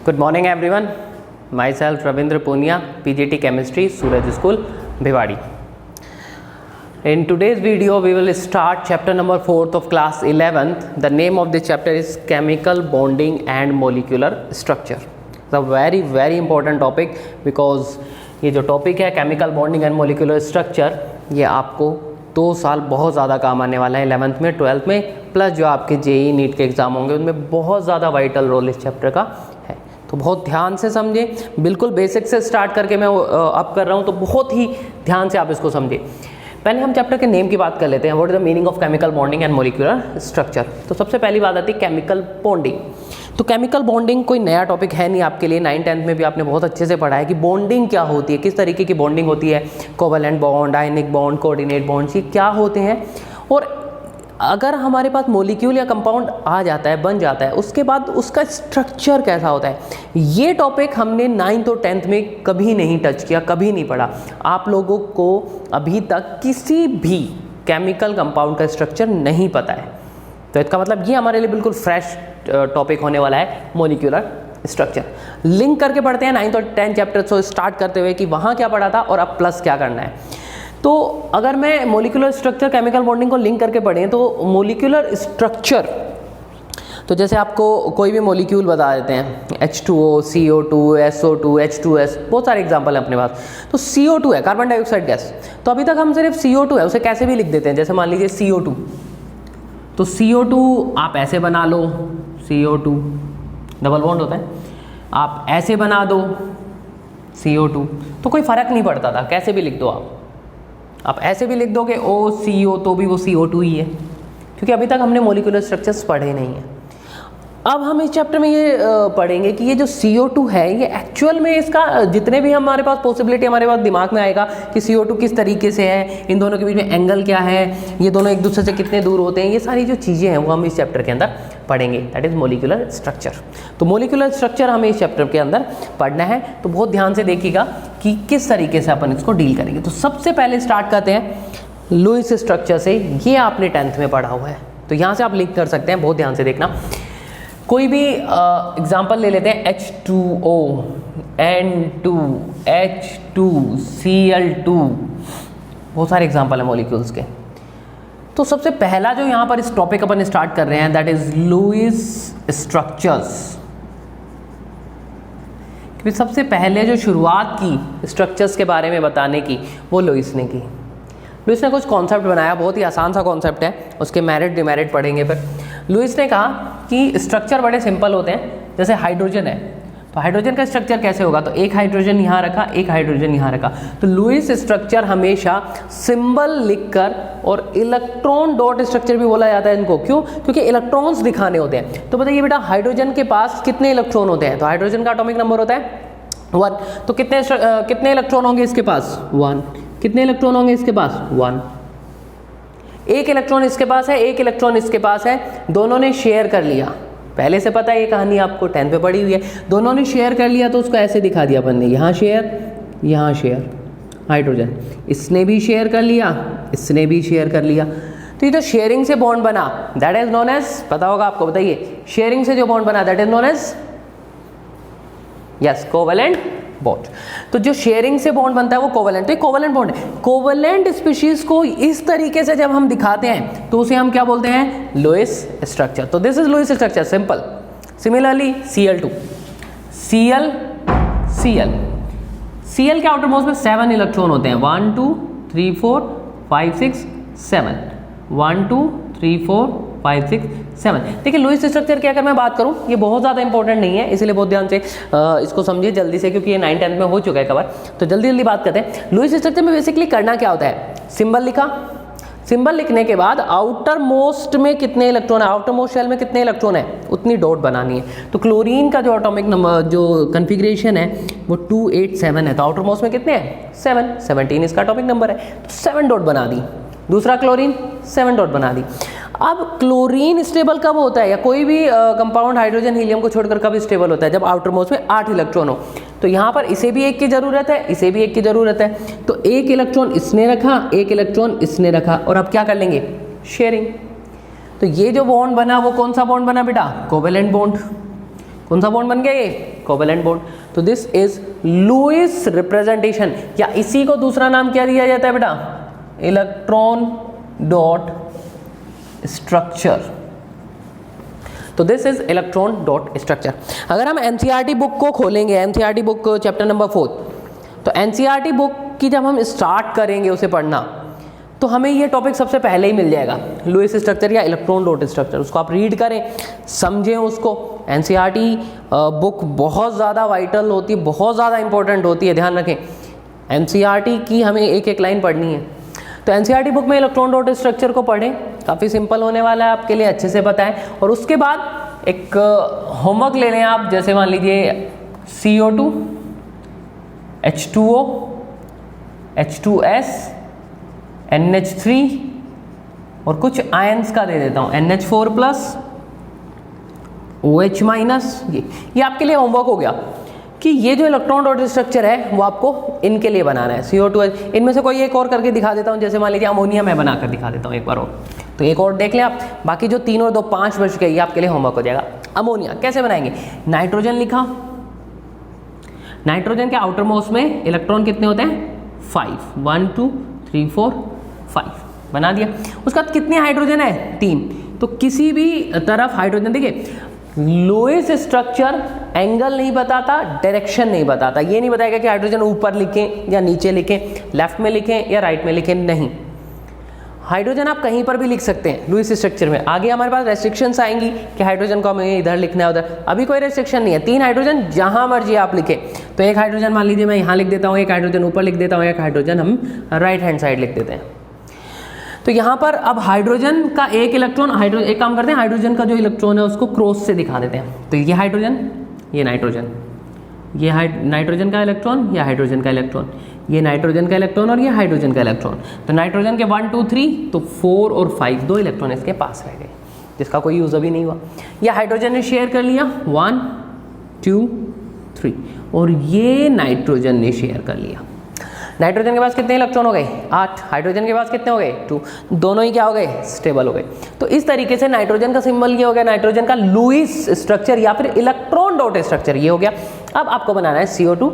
Good morning everyone. Myself Ravindra Punia, PGT Chemistry, Suraj School, Bhiwadi. In today's video, we will start chapter number 4th of class 11th. The name of this chapter is Chemical Bonding and Molecular Structure. It's a very important topic because ये जो topic है Chemical Bonding and Molecular Structure, ये आपको 2 साल बहुत ज़्यादा काम आने वाला है 11th में 12th में, प्लस जो आपके जेई नीट के एग्ज़ाम होंगे उनमें बहुत ज़्यादा वाइटल रोल इस चैप्टर का है। तो बहुत ध्यान से समझें, बिल्कुल बेसिक से स्टार्ट करके मैं अब कर रहा हूँ, तो बहुत ही ध्यान से आप इसको समझें। पहले हम चैप्टर के नेम की बात कर लेते हैं। What is the meaning of chemical bonding and molecular structure. तो सबसे पहली बात आती है केमिकल बॉन्डिंग। तो केमिकल बॉन्डिंग कोई नया टॉपिक है नहीं आपके लिए, 9th-10th में भी आपने बहुत अच्छे से पढ़ा है कि बॉन्डिंग क्या होती है, किस तरीके की बॉन्डिंग होती है, covalent bond, ionic bond, coordinate bond, ये क्या होते हैं। और अगर हमारे पास मॉलिक्यूल या कंपाउंड आ जाता है, बन जाता है, उसके बाद उसका स्ट्रक्चर कैसा होता है, ये टॉपिक हमने 9th और 10th में कभी नहीं टच किया, कभी नहीं पढ़ा। आप लोगों को अभी तक किसी भी केमिकल कंपाउंड का स्ट्रक्चर नहीं पता है। तो इसका मतलब ये हमारे लिए बिल्कुल फ्रेश टॉपिक होने वाला है, मॉलिक्यूलर स्ट्रक्चर। लिंक करके पढ़ते हैं 9th और 10th चैप्टर से स्टार्ट करते हुए कि वहाँ क्या पढ़ा था और अब प्लस क्या करना है। तो अगर मैं मॉलिक्यूलर स्ट्रक्चर केमिकल बॉन्डिंग को लिंक करके पढ़ें तो मॉलिक्यूलर स्ट्रक्चर, तो जैसे आपको कोई भी मॉलिक्यूल बता देते हैं H2O, CO2, SO2, H2S, बहुत सारे एग्जांपल हैं अपने पास। तो CO2 है कार्बन डाइऑक्साइड गैस, तो अभी तक हम सिर्फ CO2 है उसे कैसे भी लिख देते हैं। जैसे मान लीजिए CO2, तो CO2 आप ऐसे बना लो, CO2 डबल बॉन्ड होता है, आप ऐसे बना दो CO2, तो कोई फ़र्क नहीं पड़ता था, कैसे भी लिख दो आप ऐसे भी लिख दोगे OCO तो भी वो CO2 ही है, क्योंकि अभी तक हमने मॉलिक्यूलर स्ट्रक्चर्स पढ़े नहीं हैं। अब हम इस चैप्टर में ये पढ़ेंगे कि ये जो CO2 है, ये एक्चुअल में इसका जितने भी हमारे पास पॉसिबिलिटी हमारे पास दिमाग में आएगा कि CO2 किस तरीके से है, इन दोनों के बीच में एंगल क्या है, ये दोनों एक दूसरे से कितने दूर होते हैं, ये सारी जो चीज़ें हैं वो हम इस चैप्टर के अंदर पढ़ेंगे। That is molecular structure. तो मॉलिक्यूलर स्ट्रक्चर हमें इस चैप्टर के अंदर पढ़ना है, तो बहुत ध्यान से देखिएगा कि किस तरीके से अपन इसको डील करेंगे। तो सबसे पहले स्टार्ट करते हैं लुईस स्ट्रक्चर से। ये आपने 10th में पढ़ा हुआ है, तो यहाँ से आप लिंक कर सकते हैं, बहुत ध्यान से देखना। कोई भी एग्जाम्पल ले लेते हैं H2O, N2, H2, Cl2, बहुत सारे एग्जाम्पल हैं मॉलिक्यूल्स के। तो सबसे पहला जो यहाँ पर इस टॉपिक अपन स्टार्ट कर रहे हैं दैट इज लुईस स्ट्रक्चर्स। क्योंकि सबसे पहले जो शुरुआत की स्ट्रक्चर्स के बारे में बताने की वो लुईस ने की। लुईस ने कुछ कॉन्सेप्ट बनाया, बहुत ही आसान सा कॉन्सेप्ट है, उसके मेरिट डिमेरिट पढ़ेंगे। फिर लुईस ने कहा कि स्ट्रक्चर बड़े सिंपल होते हैं। जैसे हाइड्रोजन है, तो हाइड्रोजन का स्ट्रक्चर कैसे होगा, तो एक हाइड्रोजन यहाँ रखा, एक हाइड्रोजन यहाँ रखा। तो लुईस स्ट्रक्चर हमेशा सिंबल लिखकर, और इलेक्ट्रॉन डॉट स्ट्रक्चर भी बोला जाता है इनको, क्यों, क्योंकि इलेक्ट्रॉन्स दिखाने होते हैं। तो बताइए बेटा हाइड्रोजन के पास कितने इलेक्ट्रॉन होते हैं, तो हाइड्रोजन का एटॉमिक नंबर होता है 1। तो कितने इलेक्ट्रॉन होंगे इसके पास 1, कितने इलेक्ट्रॉन होंगे इसके पास 1। एक इलेक्ट्रॉन इसके पास है, एक इलेक्ट्रॉन इसके पास है, दोनों ने शेयर कर लिया। पहले से पता है ये कहानी, आपको 10th पे पढ़ी हुई है। दोनों ने शेयर कर लिया तो उसको ऐसे दिखा दिया अपन ने, यहाँ शेयर, यहाँ शेयर। हाइड्रोजन इसने भी शेयर कर लिया, इसने भी शेयर कर लिया, तो ये तो शेयरिंग से बॉन्ड बना, दैट इज नोन एज, पता होगा आपको, बताइए शेयरिंग से जो बॉन्ड बना that is known as yes covalent bond. तो जो शेयरिंग से बॉन्ड बनता है वो कोवेलेंट, तो ये कोवेलेंट बॉन्ड है। कोवेलेंट स्पीशीज को इस तरीके से जब हम दिखाते हैं तो उसे हम क्या बोलते हैं, लुईस स्ट्रक्चर। तो this is Lewis structure, simple. Similarly Cl2, Cl के आउटर मोस्ट में 7 इलेक्ट्रॉन होते हैं, 1 2 3 4 5 6 7, 1 2 3 4 5 6 7। देखिए लुईस स्ट्रक्चर की अगर मैं बात करूं, ये बहुत ज़्यादा इंपॉर्टेंट नहीं है, इसलिए बहुत ध्यान से इसको समझिए जल्दी से, क्योंकि ये 9th-10th में हो चुका है कवर। तो जल्दी बात करते हैं। लुईस स्ट्रक्चर में बेसिकली करना क्या होता है, सिंबल लिखा, सिंबल लिखने के बाद आउटर मोस्ट में कितने इलेक्ट्रॉन है, आउटर मोस्ट शेल में कितने इलेक्ट्रॉन है, उतनी डॉट बनानी है। तो क्लोरीन का जो एटॉमिक नंबर जो कन्फिग्रेशन है वो 287 है, तो आउटर मोस्ट में कितने हैं 7, 17 इसका एटॉमिक नंबर है, तो 7 डॉट बना दी। दूसरा क्लोरीन 7 डॉट बना दी। अब क्लोरीन स्टेबल कब होता है, या कोई भी कंपाउंड हाइड्रोजन हीलियम को छोड़कर कब स्टेबल होता है, जब आउटर मोस्ट में 8 इलेक्ट्रॉन हो। तो यहाँ पर इसे भी एक की ज़रूरत है, इसे भी एक की ज़रूरत है, तो एक इलेक्ट्रॉन इसने रखा, एक इलेक्ट्रॉन इसने रखा, और अब क्या कर लेंगे, शेयरिंग। तो ये जो बॉन्ड बना वो कौन सा बॉन्ड बना बेटा, कोवेलेंट बॉन्ड। कौन सा बॉन्ड बन गया ये? Covalent bond. तो दिस इज लुईस रिप्रेजेंटेशन, या इसी को दूसरा नाम क्या दिया जाता है बेटा? Electron dot structure. तो this is electron dot structure. अगर हम एनसीईआरटी बुक को खोलेंगे, एनसीईआरटी बुक चैप्टर नंबर 4, तो एनसीईआरटी बुक की जब हम स्टार्ट करेंगे उसे पढ़ना, तो हमें ये टॉपिक सबसे पहले ही मिल जाएगा, लुईस स्ट्रक्चर या इलेक्ट्रॉन डॉट स्ट्रक्चर। उसको आप रीड करें, समझें उसको। एनसीईआरटी बुक बहुत ज़्यादा वाइटल होती है, बहुत ज़्यादा इंपॉर्टेंट होती है, ध्यान रखें। एनसीईआरटी की हमें एक एक लाइन पढ़नी है। तो एनसीईआरटी बुक में इलेक्ट्रॉन डॉट स्ट्रक्चर को पढ़ें, काफ़ी सिंपल होने वाला है आपके लिए, अच्छे से बताएं। और उसके बाद एक होमवर्क ले लें आप, जैसे मान लीजिए CO2, H2O, H2S, NH3 और कुछ आयंस का दे देता हूँ, NH4+, OH-, ये आपके लिए होमवर्क हो गया कि ये जो इलेक्ट्रॉन डॉट स्ट्रक्चर है वो आपको इनके लिए बनाना है। CO2H, इनमें से कोई एक और करके दिखा देता हूँ, जैसे मान लीजिए अमोनिया मैं बनाकर दिखा देता हूँ एक बार और, तो एक और देख लें आप। बाकी जो 3 और 2 5 बच गए, ये आपके लिए होमवर्क हो जाएगा। अमोनिया कैसे बनाएंगे? नाइट्रोजन लिखा, नाइट्रोजन के आउटर मोस्ट में इलेक्ट्रॉन कितने होते हैं? 5, 1 2 3 4 5 बना दिया। उसके बाद कितने हाइड्रोजन है? 3। तो किसी भी तरफ हाइड्रोजन, देखिए लुईस स्ट्रक्चर एंगल नहीं बताता, डायरेक्शन नहीं बताता। ये नहीं बताएगा कि हाइड्रोजन ऊपर लिखें या नीचे लिखें, लेफ्ट में लिखें या राइट में लिखें, नहीं। हाइड्रोजन आप कहीं पर भी लिख सकते हैं लुईस स्ट्रक्चर में। आगे हमारे पास रेस्ट्रिक्शंस आएंगी कि हाइड्रोजन को हमें इधर लिखना है उधर, अभी कोई रेस्ट्रिक्शन नहीं है। 3 हाइड्रोजन जहां मर्जी आप लिखें। तो एक हाइड्रोजन मान लीजिए मैं यहाँ लिख देता हूँ, एक हाइड्रोजन ऊपर लिख देता हूँ, एक हाइड्रोजन हम राइट हैंड साइड लिख देते हैं। तो यहाँ पर अब हाइड्रोजन का एक इलेक्ट्रॉन, एक काम करते हैं, हाइड्रोजन का जो इलेक्ट्रॉन है उसको क्रॉस से दिखा देते हैं। तो ये हाइड्रोजन, ये नाइट्रोजन, ये नाइट्रोजन का इलेक्ट्रॉन, या हाइड्रोजन का इलेक्ट्रॉन, ये नाइट्रोजन का इलेक्ट्रॉन और ये हाइड्रोजन का इलेक्ट्रॉन। तो नाइट्रोजन के 1 2 3, तो 4 और 5 2 इलेक्ट्रॉन इसके पास रह गए, जिसका कोई यूज अभी नहीं हुआ। या हाइड्रोजन ने शेयर कर लिया 1 2 3, और ये नाइट्रोजन ने शेयर कर लिया। नाइट्रोजन के पास कितने इलेक्ट्रॉन हो गए? 8। हाइड्रोजन के पास कितने हो गए? 2। दोनों ही क्या हो गए? स्टेबल हो गए। तो इस तरीके से नाइट्रोजन का सिंबल ये हो गया, नाइट्रोजन का लुईस स्ट्रक्चर या फिर इलेक्ट्रॉन डॉट स्ट्रक्चर ये हो गया। अब आपको बनाना है CO2,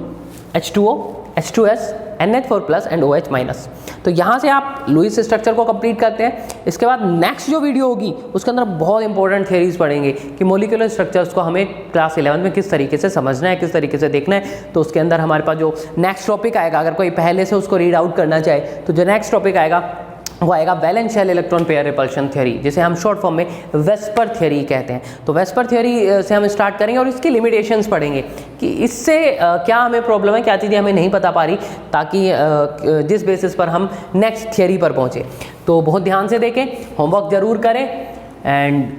H2O, H2S, NH4+ and OH-। तो यहाँ से आप लुईस स्ट्रक्चर को कंप्लीट करते हैं। इसके बाद नेक्स्ट जो वीडियो होगी उसके अंदर बहुत इंपॉर्टेंट थियरीज पढ़ेंगे कि मोलिकुलर स्ट्रक्चर्स को हमें क्लास 11 में किस तरीके से समझना है, किस तरीके से देखना है। तो उसके अंदर हमारे पास जो नेक्स्ट टॉपिक आएगा, अगर कोई पहले से उसको रीड आउट करना चाहे, तो जो नेक्स्ट टॉपिक आएगा वो आएगा valence shell electron pair repulsion theory, जिसे हम शॉर्ट फॉर्म में वेस्पर थ्योरी कहते हैं। तो वेस्पर थ्योरी से हम स्टार्ट करेंगे और इसकी लिमिटेशंस पढ़ेंगे कि इससे क्या हमें प्रॉब्लम है, क्या चीज़ें हमें नहीं पता पा रही, ताकि जिस बेसिस पर हम नेक्स्ट थ्योरी पर पहुँचे। तो बहुत ध्यान से देखें, होमवर्क ज़रूर करें। एंड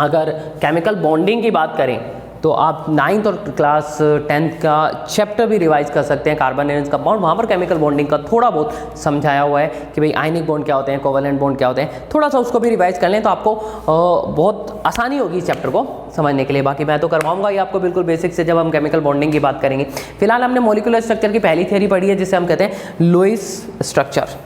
अगर केमिकल बॉन्डिंग की बात करें तो आप 9th और क्लास 10th का चैप्टर भी रिवाइज कर सकते हैं, कार्बन एनर्जी कंपाउंड। वहाँ पर केमिकल बॉन्डिंग का थोड़ा बहुत समझाया हुआ है कि भाई आयनिक बॉन्ड क्या होते हैं, कोवेलेंट बॉन्ड क्या होते हैं। थोड़ा सा उसको भी रिवाइज कर लें तो आपको बहुत आसानी होगी इस चैप्टर को समझने के लिए। बाकी मैं तो करवाऊंगा ही आपको बिल्कुल बेसिक से, जब हम केमिकल बॉन्डिंग की बात करेंगे। फिलहाल हमने मोलिकुलर स्ट्रक्चर की पहली थ्योरी पढ़ी है, जिसे हम कहते हैं लुईस स्ट्रक्चर।